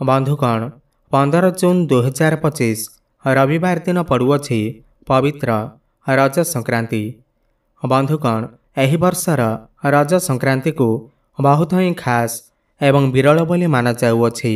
बंधुगण 15 जून 2025 रविवार दिन पड़ुअछि पवित्र रज संक्रांति। बंधुगण एही वर्षर रज संक्रांति को बहुत ही खास एवं विरल बोली माना जाउअछि।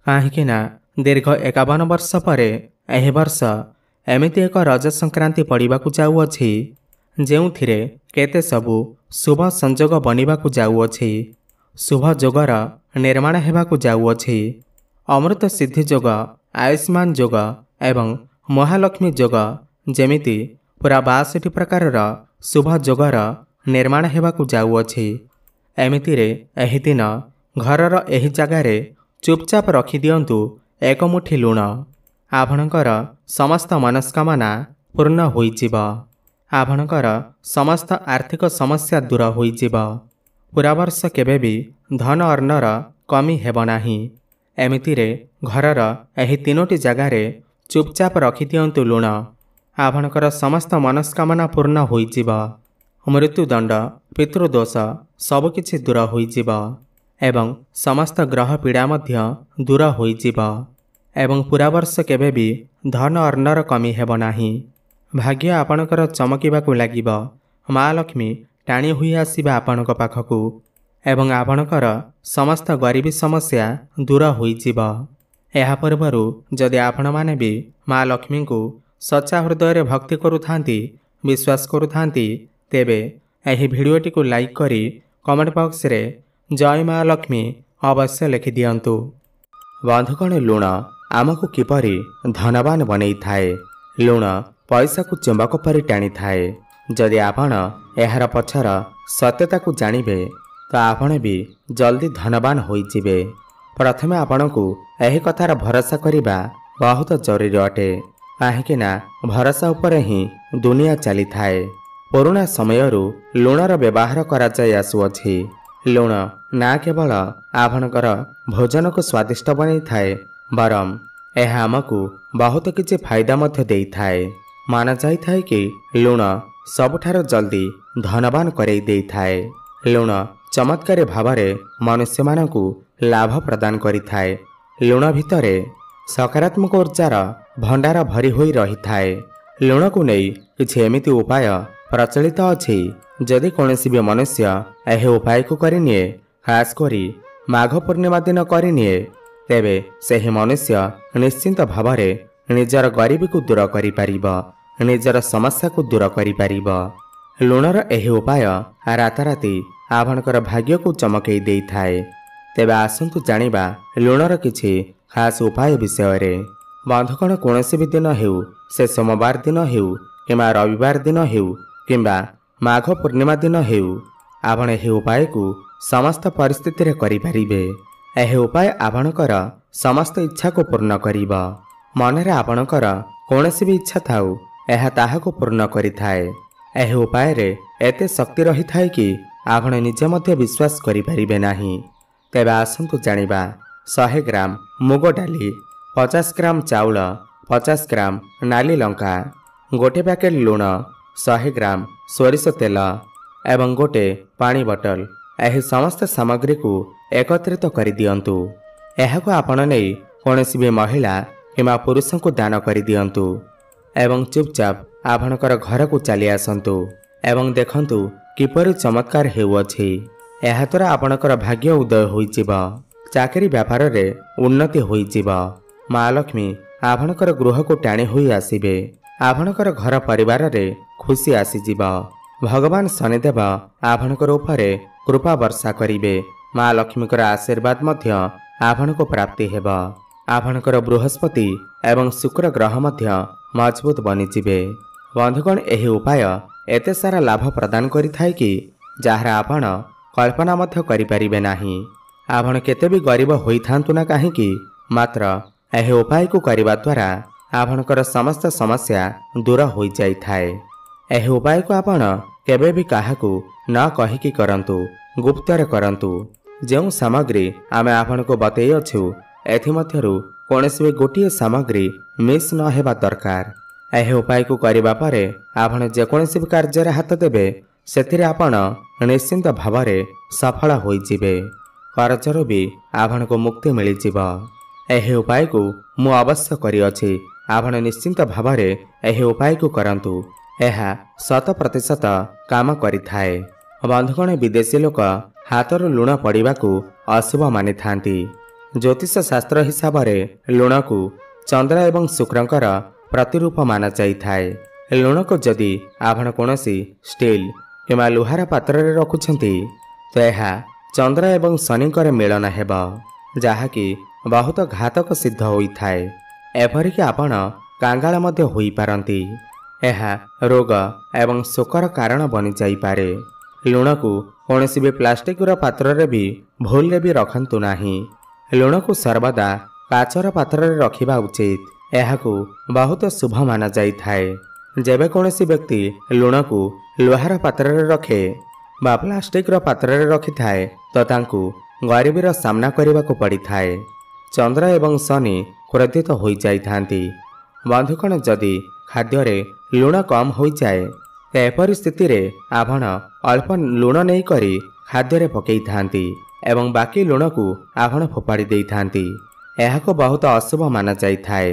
काहेकिना दीर्घ 51 वर्ष परे एही वर्ष एमिति एक रज संक्रांति पड़िबाकु जाउअछि जेउथिरे केते सबु शुभ संजोग बनिबाकु जाउअछि। शुभ जोगर निर्माण हेबाकु जाउअछि। अमृत सिद्धि जोग, आयुष्मान जोग एवं महालक्ष्मी जोग जेमिति पूरा 62 प्रकारर शुभ जोगर निर्माण हेबाकु जाउअछि। एमितिरे एही दिन घरर एही जगारे चुपचाप रखि दियंतु एक मुठी लुण। आपणकर समस्त मनस्कामना पूर्ण होइजिब। आपणकर समस्त आर्थिक समस्या दूर होइजिब। पूरा वर्ष केबे भी धन अर्णर कमी हेब नाही। एमितिरे घरर एही 3टी जगारे चुपचाप रखि दियंतु लुण। आपणकर समस्त मनस्कामना पूर्ण होइजिब। मृत्युदंड, पितृदोष सबकिछि दूर होइजिब एवं समस्त ग्रह पीड़ा मध्य दूर होइजिब एवं पूरा वर्ष केबे भी धन अर्णर कमी हेब नाही। भाग्य आपणकर चमकिबाकु लागिब। माँ लक्ष्मी टाणी हुई आसिबा आपणक पाखकु एवं आपणकर समस्त गरीबी समस्या दूर होइजिब। एहा पूर्वरु जदि आपण माने भी माँ लक्ष्मी को सच्चा हृदय भक्ति करुथांती, विश्वास करुथांती, तेबे एही भिडियोटी को लाइक करी कमेंट बॉक्स रे जय माँ लक्ष्मी अवश्य लिखि दियंतु। बंधुगण लुण आमको किपरि धनवान बनै थाए। लुण पैसा को चुंबक परि टाणी थाए। जदि आपण एहार पछर सत्यता को जानिबे तो आपण भी जल्दी धनवान होइजिबे। प्रथमे आपणकु एही कथार भरोसा करिबा बहुत जरूरी अटे। काहेकिना भरोसा उपरे ही दुनिया चली थाए। पुराना समयरु लुणर व्यवहार करा जाय आसुअछि। लुण ना केवल आपणकर भोजन को स्वादिष्ट बनै थाए बरम एहा आमकु बहुत किछि फायदा मध्य देई थाए। माना जाई थाए कि लुण सबुठार जल्दी धनवान करई देई थाए। लुण चमत्कारी भावरे मनुष्य मानकु लाभ प्रदान करि थाए। लुण भितरे सकारात्मक ऊर्जार भंडार भरी होई रही थाए। लुण को नहीं किछि एमिति उपाय प्रचलित अछि जदि कौनसी भी मनुष्य एहे उपाय को करिनिए, खास करी माघ पूर्णिमा दिन करिनिए, तेबे सेही मनुष्य निश्चिंत भावरे निजर गरीबी को दूर करि परिब, निजर समस्या को दूर करि परिब। लुणर एही उपाय राताराति आपणकर भाग्य को चमकई देई थाए। तेबे आसंतु जानिबा लुणर किछि खास उपाय विषय रे। बंधुगण कौनसी भी दिन हेउ, से सोमवार दिन हेउ किंबा रविवार दिन हेउ किंबा माघ पूर्णिमा दिन हेउ, आपण एही उपाय को समस्त परिस्थिति रे करि परिबे। एही उपाय आपणकर समस्त इच्छा को पूर्ण करिब। मनरे आपणकर कौनसी भी इच्छा थाउ एहा ताहाको पूर्ण करि थाए। एही उपाय रे एते शक्ति रही थाए कि आपण निजे मध्य विश्वास करि परिबे नाही। तेबे आसंतु जानिबा 100 ग्राम मुग डाली, 50 ग्राम चाउल, 50 ग्राम नाली लंका, गोटे पैकेट लुण, 100 ग्राम सोरिष तेल एवं गोटे पानी बोतल, एही समस्त सामग्री को एकत्रित करि दियंतु। एहाको आपण नहीं कौनसी भी महिला किंबा पुरुष को दान करि दियंतु एवं चुपचाप आपणकर घर को चली आसंतु एवं देखंतु किपरि चमत्कार हेउअछि। एहा द्वारा आपणकर भाग्य उदय होइजिब। चाकरी व्यापार रे उन्नति होइजिब। माँ लक्ष्मी आपणकर गृह को टाणी होई आसिबे। आपणकर घर परिवार रे खुशी आसीजिब। भगवान शनिदेव आपणकर उपरे कृपा वर्षा करिबे। माँ लक्ष्मीकर आशीर्वाद मध्य आपणको प्राप्ति हेब। आपणकर बृहस्पति एवं शुक्र ग्रह मध्य मजबूत बनिजिबे। बंधुगण एही उपाय एते सारा लाभ प्रदान करि थाए कि जहार आपण कल्पना मध्य करि परिबे नाही। आपण केते भी गरीब होई थांतु ना काहेकि, मात्र एही उपाय को करिबा द्वारा आपणकर समस्त समस्या दूर होई जाई थाए। एही उपाय को आपण केबे भी काहाकू न कहिकी करंतु, गुप्तरे करंतु। जेउ सामग्री आमे आपणको बतई अछु एथि मध्यरु कौनसी भी गोटिए सामग्री मिस न हेबा दरकार। एही उपाय को करिबा परे आपण जेकोसी भी कार्य हाथ देबे सेथिरे आपण निश्चिंत भावरे सफल होइजिबे। कर्जरु भी आपणको मुक्ति मिलिजिब। ଏହି ଉପାୟକୁ ମୁଁ ଅବଶ୍ୟ କରିଅଛି। ଆପଣ ନିଶ୍ଚିନ୍ତ ଭାବରେ ଏହି ଉପାୟକୁ କରନ୍ତୁ। ଏହା 100% କାମ କରିଥାଏ। ବନ୍ଧୁଗଣ, ବିଦେଶୀ ଲୋକ ହାତରୁ ଲୁଣ ପଡ଼ିବାକୁ ଅଶୁଭ ମାନିଥାନ୍ତି। ଜ୍ୟୋତିଷ ଶାସ୍ତ୍ର ହିସାବରେ ଲୁଣକୁ ଚନ୍ଦ୍ର ଏବଂ ଶୁକ୍ରଙ୍କର ପ୍ରତିରୂପ ମାନାଯାଇଥାଏ। ଲୁଣକୁ ଯଦି ଆପଣ କୌଣସି ଷ୍ଟିଲ୍ କିମ୍ବା ଲୁହାର ପାତ୍ରରେ ରଖୁଛନ୍ତି ତ ଏହା ଚନ୍ଦ୍ର ଏବଂ ଶନିଙ୍କର ମିଳନ ହେବ, ଯାହାକି ବହୁତ ଘାତକ ସିଦ୍ଧ ହୋଇଥାଏ। ଏପରିକି ଆପଣ କାଙ୍ଗାଳ ମଧ୍ୟ ହୋଇପାରନ୍ତି। ଏହା ରୋଗ ଏବଂ ଶୋକର କାରଣ ବନିଯାଇପାରେ। ଲୁଣକୁ କୌଣସି ବି ପ୍ଲାଷ୍ଟିକର ପାତ୍ରରେ ବି ଭୁଲରେ ବି ରଖନ୍ତୁ ନାହିଁ। ଲୁଣକୁ ସର୍ବଦା କାଚର ପାତ୍ରରେ ରଖିବା ଉଚିତ। ଏହାକୁ ବହୁତ ଶୁଭ ମାନାଯାଇଥାଏ। ଯେବେ କୌଣସି ବ୍ୟକ୍ତି ଲୁଣକୁ ଲୁହାର ପାତ୍ରରେ ରଖେ ବା ପ୍ଲାଷ୍ଟିକର ପାତ୍ରରେ ରଖିଥାଏ ତ ତାଙ୍କୁ ଗରିବୀର ସାମ୍ନା କରିବାକୁ ପଡ଼ିଥାଏ। ଚନ୍ଦ୍ର ଏବଂ ଶନି କ୍ରୋଧିତ ହୋଇଯାଇଥାନ୍ତି। ବନ୍ଧୁଗଣ, ଯଦି ଖାଦ୍ୟରେ ଲୁଣ କମ୍ ହୋଇଯାଏ ତ ଏପରି ସ୍ଥିତିରେ ଆପଣ ଅଳ୍ପ ଲୁଣ ନେଇକରି ଖାଦ୍ୟରେ ପକାଇଥାନ୍ତି ଏବଂ ବାକି ଲୁଣକୁ ଆପଣ ଫୋପାଡ଼ି ଦେଇଥାନ୍ତି। ଏହାକୁ ବହୁତ ଅଶୁଭ ମାନାଯାଇଥାଏ।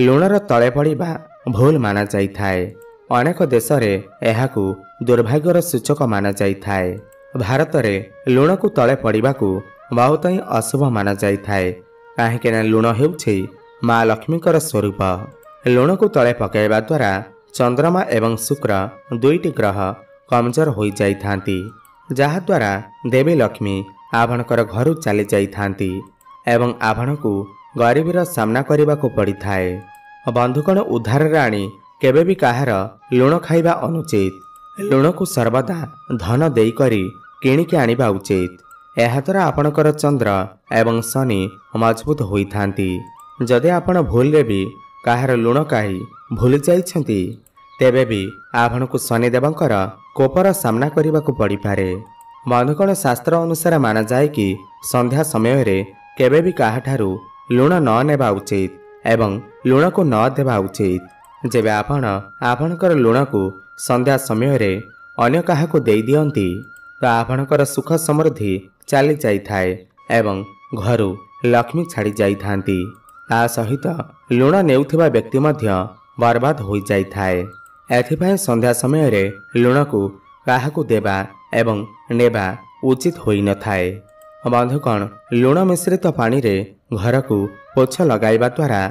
ଲୁଣର ତଳେ ପଡ଼ିବା ଭୁଲ ମାନାଯାଇଥାଏ। ଅନେକ ଦେଶରେ ଏହାକୁ ଦୁର୍ଭାଗ୍ୟର ସୂଚକ ମାନାଯାଇଥାଏ। ଭାରତରେ ଲୁଣକୁ ତଳେ ପଡ଼ିବାକୁ ବହୁତ ହିଁ ଅଶୁଭ ମାନାଯାଇଥାଏ, କାହିଁକିନା ଲୁଣ ହେଉଛି ମା ଲକ୍ଷ୍ମୀଙ୍କର ସ୍ୱରୂପ। ଲୁଣକୁ ତଳେ ପକାଇବା ଦ୍ୱାରା ଚନ୍ଦ୍ରମା ଏବଂ ଶୁକ୍ର ଦୁଇଟି ଗ୍ରହ କମଜୋର ହୋଇଯାଇଥାନ୍ତି, ଯାହାଦ୍ୱାରା ଦେବୀ ଲକ୍ଷ୍ମୀ ଆପଣଙ୍କର ଘରୁ ଚାଲି ଯାଇଥାନ୍ତି ଏବଂ ଆପଣଙ୍କୁ ଗରିବୀର ସାମ୍ନା କରିବାକୁ ପଡ଼ିଥାଏ। ବନ୍ଧୁଗଣ, ଉଦ୍ଧାରରେ ଆଣି କେବେ ବି କାହାର ଲୁଣ ଖାଇବା ଅନୁଚିତ। ଲୁଣକୁ ସର୍ବଦା ଧନ ଦେଇକରି କିଣିକି ଆଣିବା ଉଚିତ। ଏହାଦ୍ୱାରା ଆପଣଙ୍କର ଚନ୍ଦ୍ର ଏବଂ ଶନି ମଜବୁତ ହୋଇଥାନ୍ତି। ଯଦି ଆପଣ ଭୁଲରେ ବି କାହାର ଲୁଣ କାଢ଼ି ଭୁଲି ଯାଇଛନ୍ତି ତେବେ ବି ଆପଣଙ୍କୁ ଶନିଦେବଙ୍କର କୋପର ସାମ୍ନା କରିବାକୁ ପଡ଼ିପାରେ। ବନ୍ଧୁଗଣ, ଶାସ୍ତ୍ର ଅନୁସାରେ ମାନାଯାଏ କି ସନ୍ଧ୍ୟା ସମୟରେ କେବେ ବି କାହାଠାରୁ ଲୁଣ ନ ନେବା ଉଚିତ ଏବଂ ଲୁଣକୁ ନ ଦେବା ଉଚିତ। ଯେବେ ଆପଣ ଆପଣଙ୍କର ଲୁଣକୁ ସନ୍ଧ୍ୟା ସମୟରେ ଅନ୍ୟ କାହାକୁ ଦେଇଦିଅନ୍ତି ତ ଆପଣଙ୍କର ସୁଖ ସମୃଦ୍ଧି ଚାଲି ଯାଇଥାଏ ଏବଂ ଘରୁ ଲକ୍ଷ୍ମୀ ଛାଡ଼ି ଯାଇଥାନ୍ତି। ତା ସହିତ ଲୁଣ ନେଉଥିବା ବ୍ୟକ୍ତି ମଧ୍ୟ ବର୍ବାଦ ହୋଇଯାଇଥାଏ। ଏଥିପାଇଁ ସନ୍ଧ୍ୟା ସମୟରେ ଲୁଣକୁ କାହାକୁ ଦେବା ଏବଂ ନେବା ଉଚିତ ହୋଇନଥାଏ। ବନ୍ଧୁଗଣ, ଲୁଣ ମିଶ୍ରିତ ପାଣିରେ ଘରକୁ ପୋଛ ଲଗାଇବା ଦ୍ୱାରା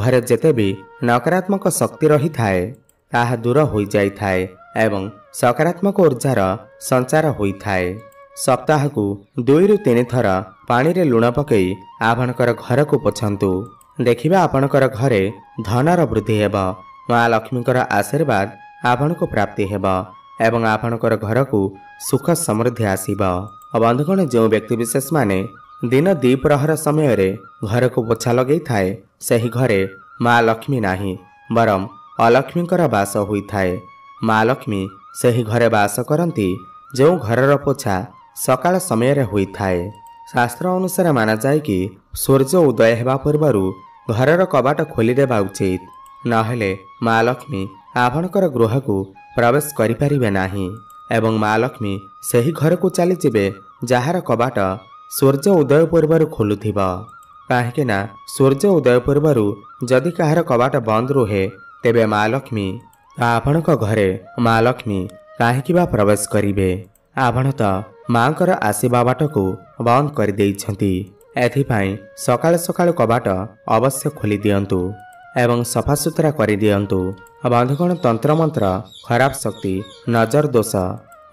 ଘରେ ଯେତେ ବି ନକାରାତ୍ମକ ଶକ୍ତି ରହିଥାଏ ତାହା ଦୂର ହୋଇଯାଇଥାଏ ଏବଂ ସକାରାତ୍ମକ ଉର୍ଜାର ସଞ୍ଚାର ହୋଇଥାଏ। ସପ୍ତାହକୁ 2ରୁ 3 ଥର ପାଣିରେ ଲୁଣ ପକାଇ ଆପଣଙ୍କର ଘରକୁ ପୋଛନ୍ତୁ। ଦେଖିବା ଆପଣଙ୍କର ଘରେ ଧନର ବୃଦ୍ଧି ହେବ, ମା ଲକ୍ଷ୍ମୀଙ୍କର ଆଶୀର୍ବାଦ ଆପଣଙ୍କୁ ପ୍ରାପ୍ତି ହେବ ଏବଂ ଆପଣଙ୍କର ଘରକୁ ସୁଖ ସମୃଦ୍ଧି ଆସିବ। ବନ୍ଧୁଗଣ, ଯେଉଁ ବ୍ୟକ୍ତିବିଶେଷମାନେ ଦିନ ଦ୍ୱିପ୍ରହର ସମୟରେ ଘରକୁ ପୋଛା ଲଗାଇଥାଏ ସେହି ଘରେ ମା ଲକ୍ଷ୍ମୀ ନାହିଁ, ବରଂ ଅଲକ୍ଷ୍ମୀଙ୍କର ବାସ ହୋଇଥାଏ। ମା ଲକ୍ଷ୍ମୀ ସେହି ଘରେ ବାସ କରନ୍ତି ଯେଉଁ ଘରର ପୋଛା ସକାଳ ସମୟରେ ହୋଇଥାଏ। ଶାସ୍ତ୍ର ଅନୁସାରେ ମାନାଯାଏ କି ସୂର୍ଯ୍ୟ ଉଦୟ ହେବା ପୂର୍ବରୁ ଘରର କବାଟ ଖୋଲିଦେବା ଉଚିତ, ନହେଲେ ମା ଲକ୍ଷ୍ମୀ ଆପଣଙ୍କର ଗୃହକୁ ପ୍ରବେଶ କରିପାରିବେ ନାହିଁ ଏବଂ ମା ଲକ୍ଷ୍ମୀ ସେହି ଘରକୁ ଚାଲିଯିବେ ଯାହାର କବାଟ ସୂର୍ଯ୍ୟ ଉଦୟ ପୂର୍ବରୁ ଖୋଲୁଥିବ। କାହିଁକିନା ସୂର୍ଯ୍ୟ ଉଦୟ ପୂର୍ବରୁ ଯଦି କାହାର କବାଟ ବନ୍ଦ ରୁହେ ତେବେ ମା ଲକ୍ଷ୍ମୀ ଆପଣଙ୍କ ଘରେ ମା ଲକ୍ଷ୍ମୀ କାହିଁକି ବା ପ୍ରବେଶ କରିବେ? ଆପଣ ତ ମାଙ୍କର ଆସିବା ବାଟକୁ ବନ୍ଦ କରିଦେଇଛନ୍ତି। ଏଥିପାଇଁ ସକାଳୁ ସକାଳୁ କବାଟ ଅବଶ୍ୟ ଖୋଲି ଦିଅନ୍ତୁ ଏବଂ ସଫାସୁତୁରା କରିଦିଅନ୍ତୁ। ବନ୍ଧୁଗଣ, ତନ୍ତ୍ରମନ୍ତ୍ର, ଖରାପ ଶକ୍ତି, ନଜର ଦୋଷ,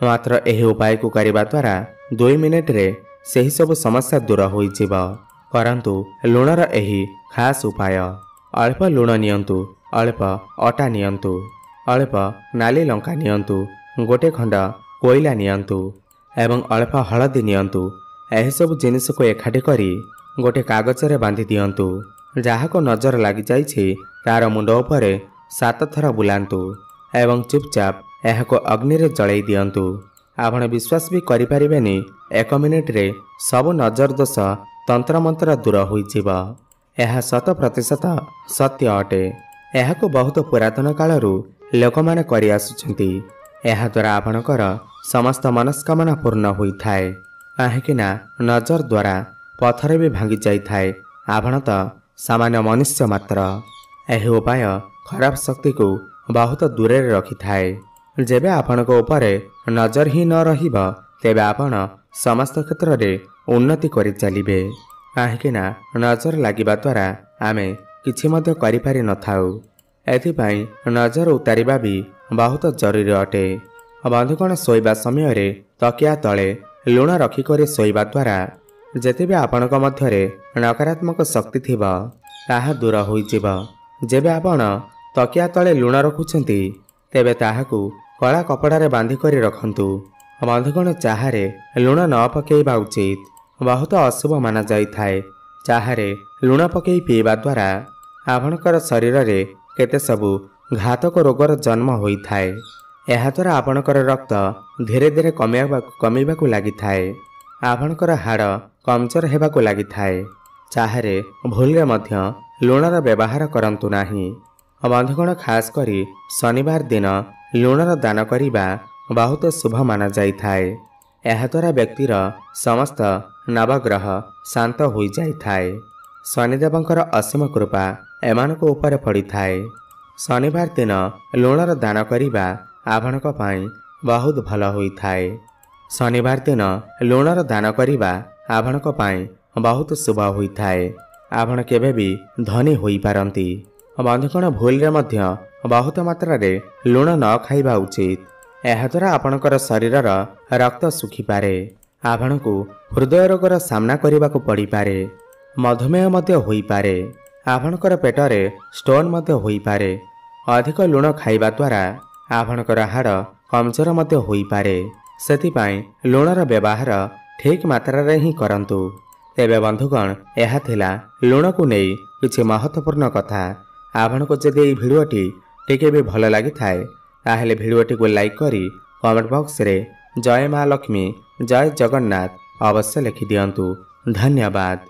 ମାତ୍ର ଏହି ଉପାୟକୁ କରିବା ଦ୍ୱାରା 2 ମିନିଟରେ ସେହିସବୁ ସମସ୍ୟା ଦୂର ହୋଇଯିବ। କରନ୍ତୁ ଲୁଣର ଏହି ଖାସ ଉପାୟ। ଅଳ୍ପ ଲୁଣ ନିଅନ୍ତୁ, ଅଳ୍ପ ଅଟା ନିଅନ୍ତୁ, ଅଳ୍ପ ନାଲି ଲଙ୍କା ନିଅନ୍ତୁ, ଗୋଟେ ଖଣ୍ଡ କୋଇଲା ନିଅନ୍ତୁ ଏବଂ ଅଳ୍ପ ହଳଦୀ ନିଅନ୍ତୁ। ଏହିସବୁ ଜିନିଷକୁ ଏକାଠି କରି ଗୋଟେ କାଗଜରେ ବାନ୍ଧି ଦିଅନ୍ତୁ। ଯାହାକୁ ନଜର ଲାଗିଯାଇଛି ତାର ମୁଣ୍ଡ ଉପରେ 7 ଥର ବୁଲାନ୍ତୁ ଏବଂ ଚୁପଚାପ ଏହାକୁ ଅଗ୍ନିରେ ଜଳାଇ ଦିଅନ୍ତୁ। ଆପଣ ବିଶ୍ୱାସ ବି କରିପାରିବେନି, 1 ମିନିଟରେ ସବୁ ନଜର ଦୋଷ ତନ୍ତ୍ରମନ୍ତ୍ର ଦୂର ହୋଇଯିବ। ଏହା 100% ସତ୍ୟ ଅଟେ। ଏହାକୁ ବହୁତ ପୁରାତନ କାଳରୁ ଲୋକମାନେ କରିଆସୁଛନ୍ତି। ଏହାଦ୍ୱାରା ଆପଣଙ୍କର ସମସ୍ତ ମନସ୍କାମନା ପୂର୍ଣ୍ଣ ହୋଇଥାଏ। କାହିଁକିନା ନଜର ଦ୍ୱାରା ପଥର ବି ଭାଙ୍ଗି ଯାଇଥାଏ आपण तो सामान्य मनुष्य मात्र। यह उपाय खराब शक्ति को बहुत दूर रखि थाए। जेबे आपणक उपरे नजर ही न रहिब तेबे आपण समस्त क्षेत्र में उन्नति करि चलिबे। काहेकिना नजर लागिबा द्वारा आमे किछि मध्य करि पारि न थाउ। एथिपाई नजर उतारिबा भी बहुत जरूरी अटे। बंधुगण शोइबा समय रे तकिया तले लुण रखिकरी शोइबा द्वारा जेतेबे आपणक मध्यरे नकारात्मक शक्ति थिब ताहा दूर होइजिब। जेबे आपण तकिया तले लुण रखुछंती तेबे ताहाकू कला कपड़ारे बांधी करी रखंतु। बंधुगण चाहारे लुण न पकेइबा उचित। बहुत अशुभ माना जाई थाए। चाहारे लुण पकई पीवा द्वारा आपणकर शरीर रे केते सबु घातक रोगर जन्म होई थाए। एहा द्वारा आपणकर रक्त धीरे धीरे कमीबाकू लागि थाए। आपणकर हाड़ कमजोर हेबाकू लागि थाए। चाहारे भूलरे मध्य लुणर व्यवहार करंतु नाही। बंधुगण खास करी शनिवार दिन लुणर दान करिबा बहुत शुभ माना जाई थाए। एहा द्वारा व्यक्तिर समस्त नवग्रह शांत होई जाई थाए। शनिदेवंकर असीम कृपा एमानक ऊपर पड़ी थाए। शनिवार दिन लुणर दान करिबा आपणक पाई बहुत भल होई थाए। शनिवार दिन लुणर दान करिबा आपणक पाई बहुत शुभ होई थाए। आपण केबे भी धनी होई पारंती। बंधुगण भूल रे मध्य बहुत मात्रा रे लुण न खाइबा उचित। एहा द्वारा आपणकर शरीरर रक्त सुखी पारे। आपणकू हृदय रोगर सामना करने पड़ी पारे। मधुमेह मध्य होई पारे। आपणकर पेटरे स्टोन मध्य होई पारे। अधिक लुण खाइबा द्वारा आपणकर हाड़ कमजोर मध्य होई पारे। सेथिपाई लुणर व्यवहार ठीक मात्रा रे ही करंतु। तेबे बंधुगण एहा थिला लुण को नहीं किछि महत्वपूर्ण कथा। आपणको जदि एई भिडियोटी टिके भी भल लागि थाए ताहेले भिडियोटी को लाइक करी कमेंट बॉक्स रे जय मां लक्ष्मी जय जगन्नाथ अवश्य लिखि दियंतु। धन्यवाद।